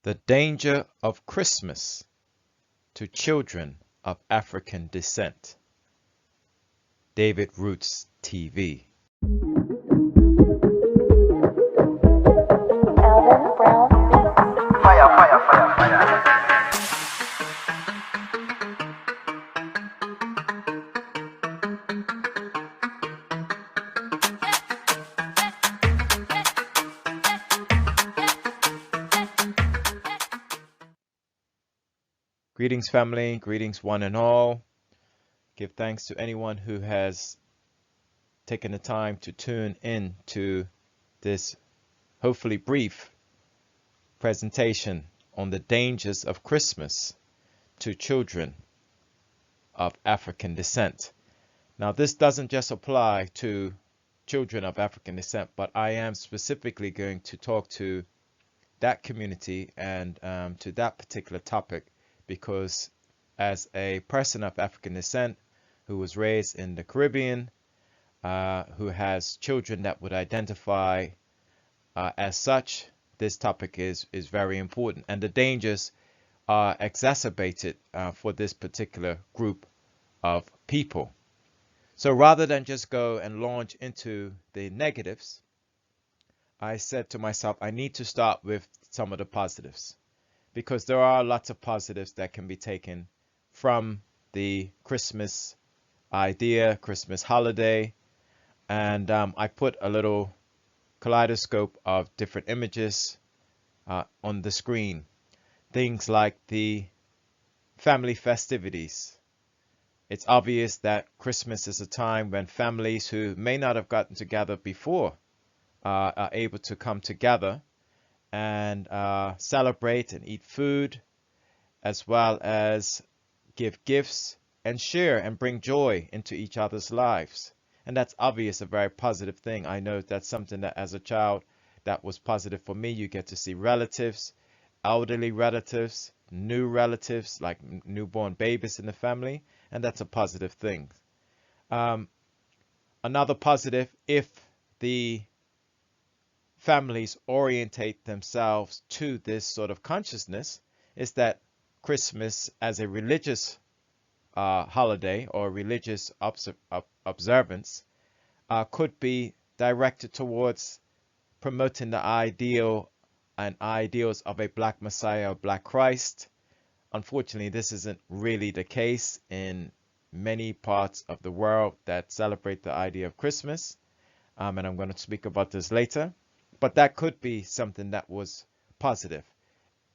The danger of Christmas to children of African descent. David Roots TV. Alvin Brown Beats. Fire, fire, fire, fire. Greetings, family. Greetings, one and all. Give thanks to anyone who has taken the time to tune in to this hopefully brief presentation on the dangers of Christmas to children of African descent. Now, this doesn't just apply to children of African descent, but I am specifically going to talk to that community and to that particular topic because as a person of African descent who was raised in the Caribbean, who has children that would identify as such, this topic is very important, and the dangers are exacerbated for this particular group of people. So rather than just go and launch into the negatives, I said to myself, I need to start with some of the positives, because there are lots of positives that can be taken from the Christmas idea, Christmas holiday. And I put a little kaleidoscope of different images on the screen. Things like the family festivities. It's obvious that Christmas is a time when families who may not have gotten together before are able to come together and celebrate and eat food, as well as give gifts and share and bring joy into each other's lives. And that's obvious, a very positive thing. I know that's something that as a child that was positive for me. You get to see relatives, elderly relatives, new relatives, like newborn babies in the family, and that's a positive thing. Another positive, if the families orientate themselves to this sort of consciousness, is that Christmas as a religious holiday or religious observance could be directed towards promoting the ideal and ideals of a Black Messiah or Black Christ. Unfortunately, this isn't really the case in many parts of the world that celebrate the idea of Christmas, and I'm going to speak about this later. But that could be something that was positive.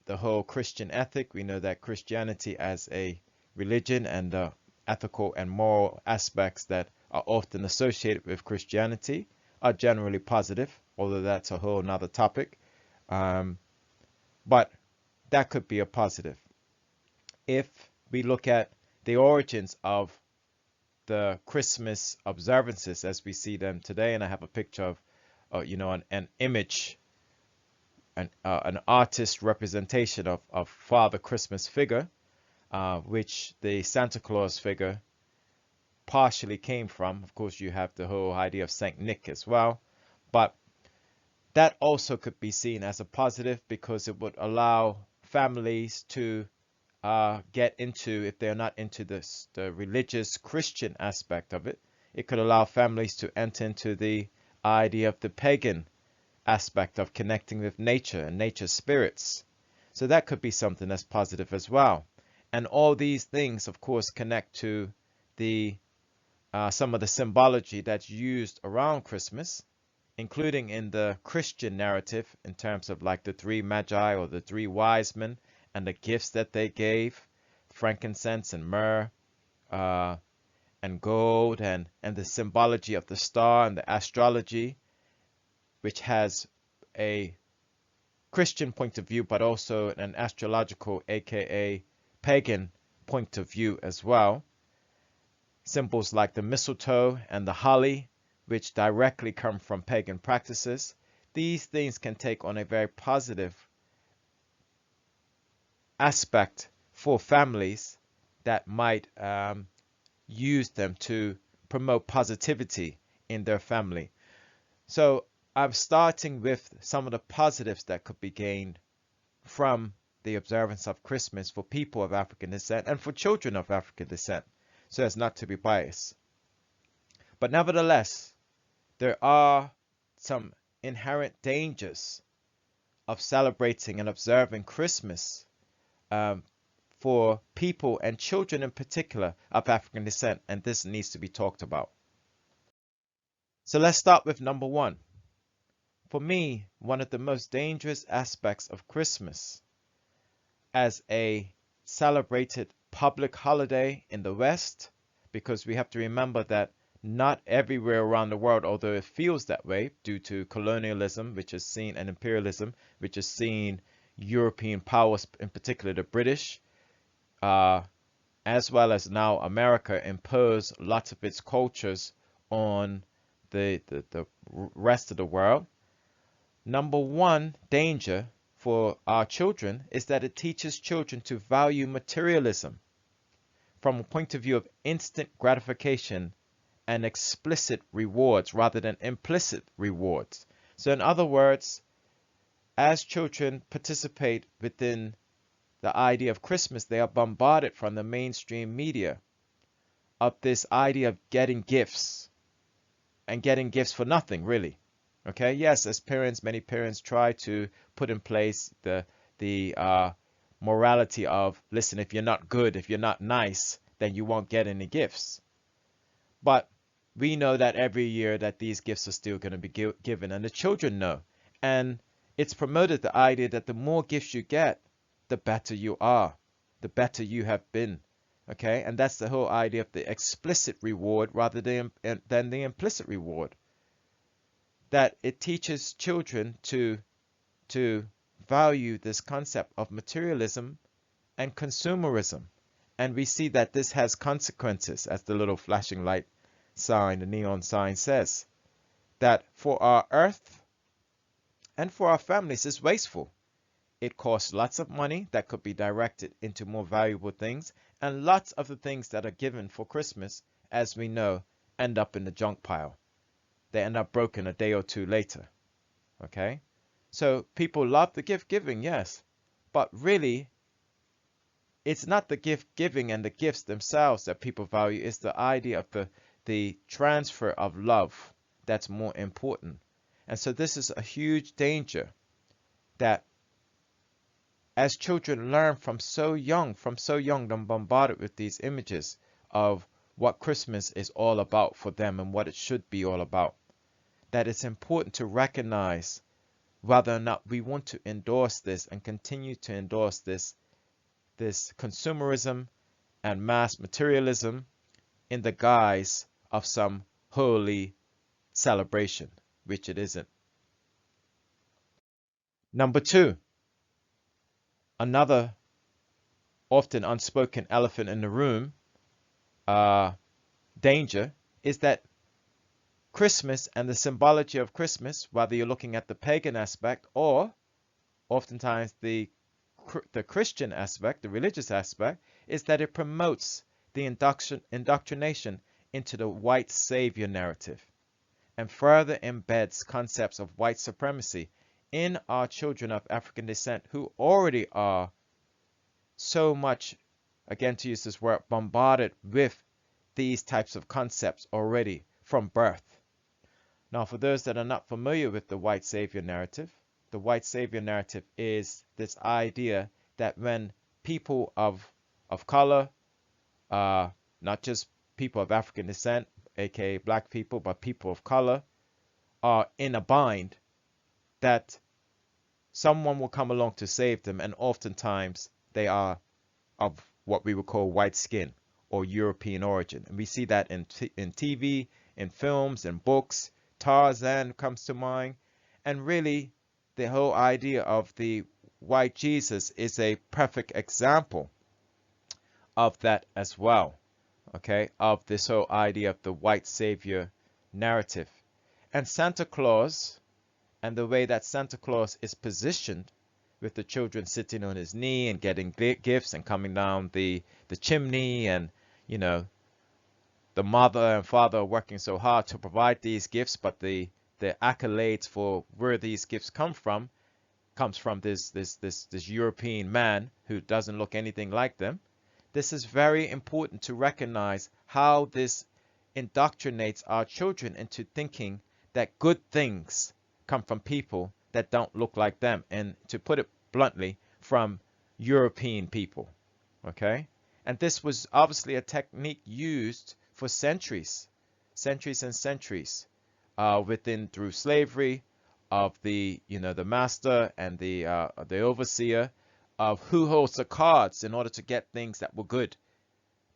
The whole Christian ethic, we know that Christianity as a religion and the ethical and moral aspects that are often associated with Christianity are generally positive, although that's a whole nother topic. But that could be a positive. If we look at the origins of the Christmas observances as we see them today, and I have a picture of an image, an artist representation of Father Christmas figure, which the Santa Claus figure partially came from. Of course, you have the whole idea of Saint Nick as well, but that also could be seen as a positive because it would allow families to get into, if they're not into the religious Christian aspect of it, it could allow families to enter into the idea of the pagan aspect of connecting with nature and nature spirits. So that could be something that's positive as well. And all these things, of course, connect to the some of the symbology that's used around Christmas, including in the Christian narrative in terms of like the three magi or the three wise men and the gifts that they gave, frankincense and myrrh, and gold, and the symbology of the star and the astrology, which has a Christian point of view, but also an astrological, aka pagan point of view as well. Symbols like the mistletoe and the holly, which directly come from pagan practices. These things can take on a very positive aspect for families that might use them to promote positivity in their family. So I'm starting with some of the positives that could be gained from the observance of Christmas for people of African descent and for children of African descent, so as not to be biased. But nevertheless, there are some inherent dangers of celebrating and observing Christmas for people and children in particular of African descent, and this needs to be talked about. So let's start with number one. For me, one of the most dangerous aspects of Christmas as a celebrated public holiday in the West, because we have to remember that not everywhere around the world, although it feels that way due to colonialism, which is seen, and imperialism, which is seen European powers, in particular the British, as well as now America, impose lots of its cultures on the rest of the world. Number one danger for our children is that it teaches children to value materialism from a point of view of instant gratification and explicit rewards rather than implicit rewards. So in other words, as children participate within the idea of Christmas, they are bombarded from the mainstream media of this idea of getting gifts and getting gifts for nothing, really. Okay, yes, as parents, many parents try to put in place the morality of, listen, if you're not good, if you're not nice, then you won't get any gifts. But we know that every year that these gifts are still going to be given, and the children know. And it's promoted the idea that the more gifts you get, the better you are, the better you have been. Okay, and that's the whole idea of the explicit reward rather than the implicit reward. That it teaches children to value this concept of materialism and consumerism. And we see that this has consequences, as the little flashing light sign, the neon sign says, that for our earth and for our families is wasteful. It costs lots of money that could be directed into more valuable things, and lots of the things that are given for Christmas, as we know, end up in the junk pile. They end up broken a day or two later. Okay? So people love the gift giving, yes, but really it's not the gift giving and the gifts themselves that people value. It's the idea of the transfer of love that's more important. And so this is a huge danger, that as children learn from so young, they're bombarded with these images of what Christmas is all about for them and what it should be all about, that it's important to recognize whether or not we want to endorse this and continue to endorse this consumerism and mass materialism in the guise of some holy celebration, which it isn't. Number two, another often unspoken elephant in the room danger is that Christmas and the symbology of Christmas, whether you're looking at the pagan aspect or oftentimes the Christian aspect, the religious aspect, is that it promotes the indoctrination into the white savior narrative and further embeds concepts of white supremacy in our children of African descent, who already are so much, again to use this word, bombarded with these types of concepts already from birth. Now, for those that are not familiar with the white savior narrative, the white savior narrative is this idea that when people of color, not just people of African descent, aka black people, but people of color, are in a bind, that someone will come along to save them, and oftentimes they are of what we would call white skin or European origin. And we see that in TV, in films, in books. Tarzan comes to mind, and really the whole idea of the white Jesus is a perfect example of that as well, okay, of this whole idea of the white savior narrative. And Santa Claus, and the way that Santa Claus is positioned, with the children sitting on his knee and getting gifts and coming down the chimney, and you know, the mother and father are working so hard to provide these gifts, but the accolades for where these gifts come from comes from this European man who doesn't look anything like them. This is very important to recognize how this indoctrinates our children into thinking that good things come from people that don't look like them, and to put it bluntly, from European people. Okay? And this was obviously a technique used for centuries, and centuries, within through slavery of the the master and the overseer of who holds the cards in order to get things that were good,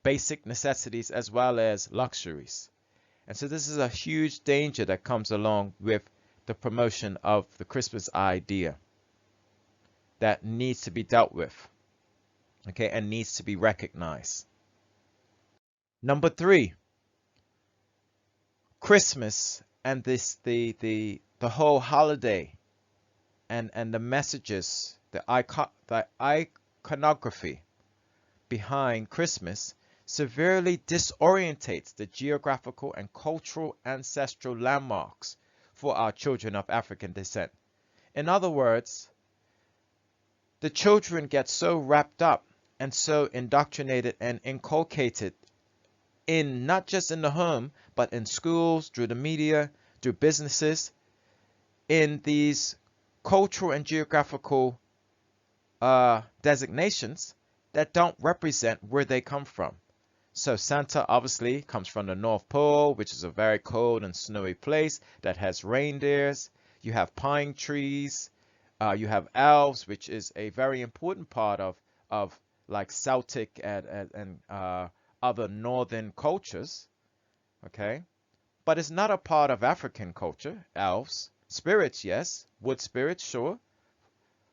basic necessities as well as luxuries. And so this is a huge danger that comes along with the promotion of the Christmas idea that needs to be dealt with, okay, and needs to be recognized. Number 3, Christmas and the whole holiday and the messages, the iconography behind Christmas severely disorientates the geographical and cultural ancestral landmarks for our children of African descent. In other words, the children get so wrapped up and so indoctrinated and inculcated in not just in the home, but in schools, through the media, through businesses, in these cultural and geographical designations that don't represent where they come from. So Santa obviously comes from the North Pole, which is a very cold and snowy place that has reindeers. You have pine trees. You have elves, which is a very important part of like Celtic and other northern cultures. Okay, but it's not a part of African culture. Elves, spirits, yes, wood spirits, sure,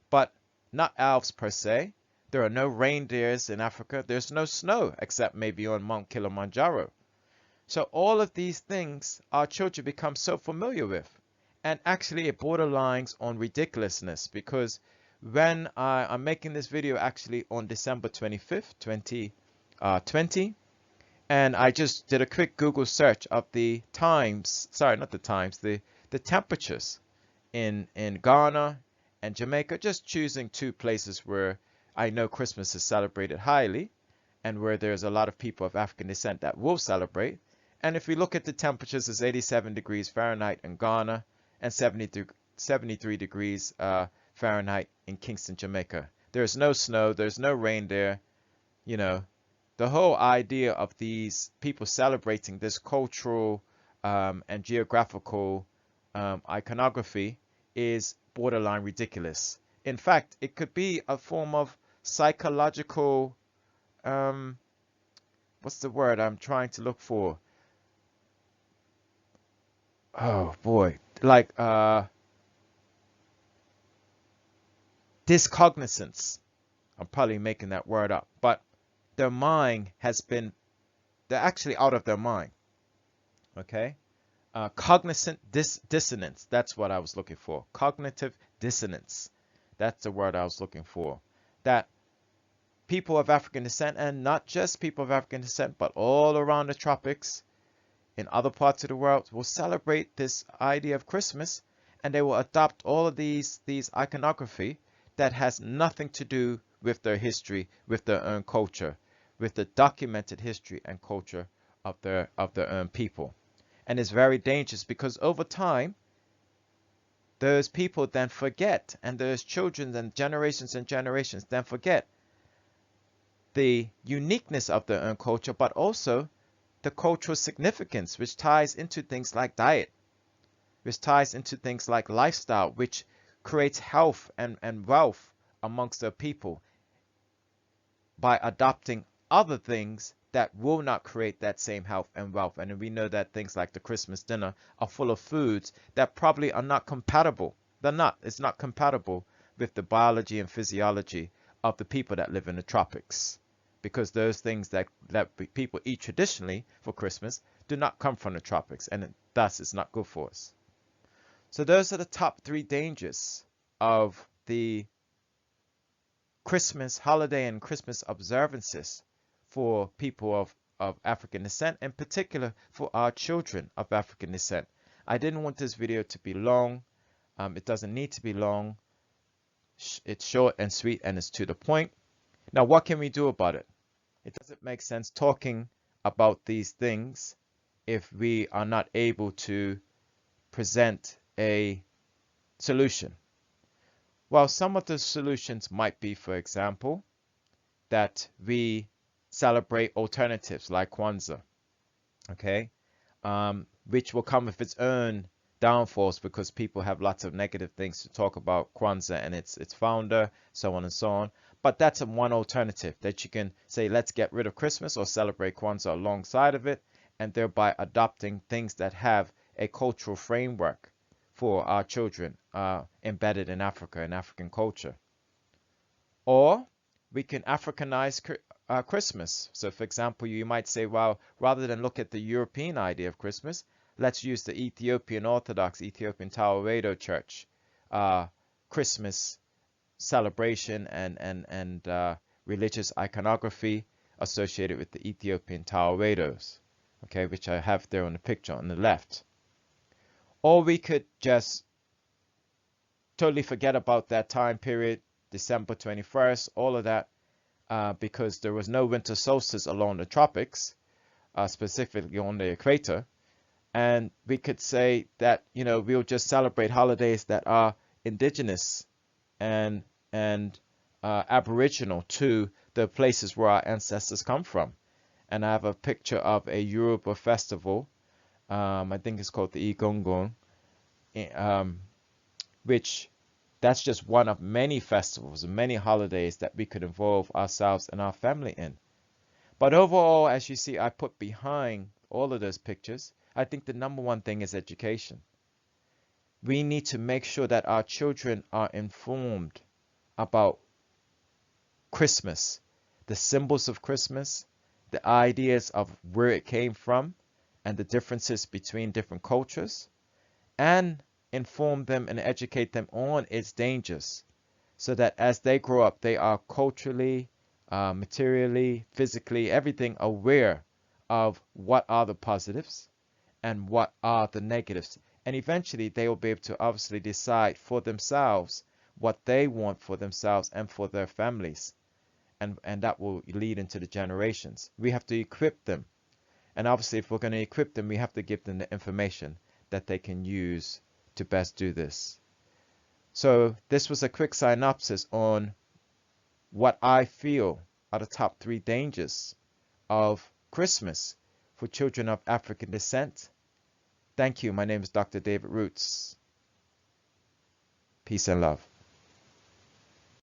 but not elves per se. There are no reindeers in Africa. There's no snow except maybe on Mount Kilimanjaro. So all of these things our children become so familiar with. And actually it borderlines on ridiculousness, because when I'm making this video actually on December 25th, 2020, and I just did a quick Google search of the times, sorry, not the times, the temperatures in Ghana and Jamaica, just choosing 2 places where I know Christmas is celebrated highly and where there's a lot of people of African descent that will celebrate. And if we look at the temperatures, it's 87 degrees Fahrenheit in Ghana and 73 degrees Fahrenheit in Kingston, Jamaica. There's no snow, there's no reindeer. You know, the whole idea of these people celebrating this cultural and geographical iconography is borderline ridiculous. In fact, it could be a form of psychological, what's the word I'm trying to look for? Oh boy, like discognizance. I'm probably making that word up, but their mind has been, they're actually out of their mind. Okay? Cognizant dissonance, that's what I was looking for. Cognitive dissonance. That's the word I was looking for. That people of African descent, and not just people of African descent, but all around the tropics, in other parts of the world, will celebrate this idea of Christmas, and they will adopt all of these iconography that has nothing to do with their history, with their own culture, with the documented history and culture of their own people. And it's very dangerous, because over time, those people then forget, and those children and generations then forget the uniqueness of their own culture, but also the cultural significance, which ties into things like diet, which ties into things like lifestyle, which creates health and wealth amongst their people by adopting other things that will not create that same health and wealth. And we know that things like the Christmas dinner are full of foods that probably are not compatible. It's not compatible with the biology and physiology of the people that live in the tropics. Because those things that people eat traditionally for Christmas do not come from the tropics, and thus it's not good for us. So those are the top 3 dangers of the Christmas holiday and Christmas observances for people of African descent, in particular for our children of African descent. I didn't want this video to be long. It doesn't need to be long. It's short and sweet and it's to the point. Now, what can we do about it? It doesn't make sense talking about these things if we are not able to present a solution. Well, some of the solutions might be, for example, that we celebrate alternatives like Kwanzaa, okay, which will come with its own downfalls because people have lots of negative things to talk about Kwanzaa and its founder, so on and so on. But that's one alternative that you can say, let's get rid of Christmas or celebrate Kwanzaa alongside of it, and thereby adopting things that have a cultural framework for our children embedded in Africa and African culture. Or we can Africanize Christmas. So, for example, you might say, well, rather than look at the European idea of Christmas, let's use the Ethiopian Orthodox, Ethiopian Tawahedo Church Christmas celebration and religious iconography associated with the Ethiopian Tawahedos, okay, which I have there on the picture on the left. Or we could just totally forget about that time period, December 21st, all of that, because there was no winter solstice along the tropics, specifically on the equator. And we could say that, we'll just celebrate holidays that are indigenous and aboriginal to the places where our ancestors come from. And I have a picture of a Yoruba festival, I think it's called the Igongon, which that's just one of many festivals and many holidays that we could involve ourselves and our family in. But overall, as you see, I put behind all of those pictures, I think the number one thing is education. We need to make sure that our children are informed about Christmas, the symbols of Christmas, the ideas of where it came from, and the differences between different cultures, and inform them and educate them on its dangers so that as they grow up, they are culturally, materially, physically, everything aware of what are the positives and what are the negatives. And eventually they will be able to obviously decide for themselves what they want for themselves and for their families. And that will lead into the generations. We have to equip them. And obviously, if we're going to equip them, we have to give them the information that they can use to best do this. So this was a quick synopsis on what I feel are the top 3 dangers of Christmas for children of African descent. Thank you. My name is Dr. David Roots. Peace and love.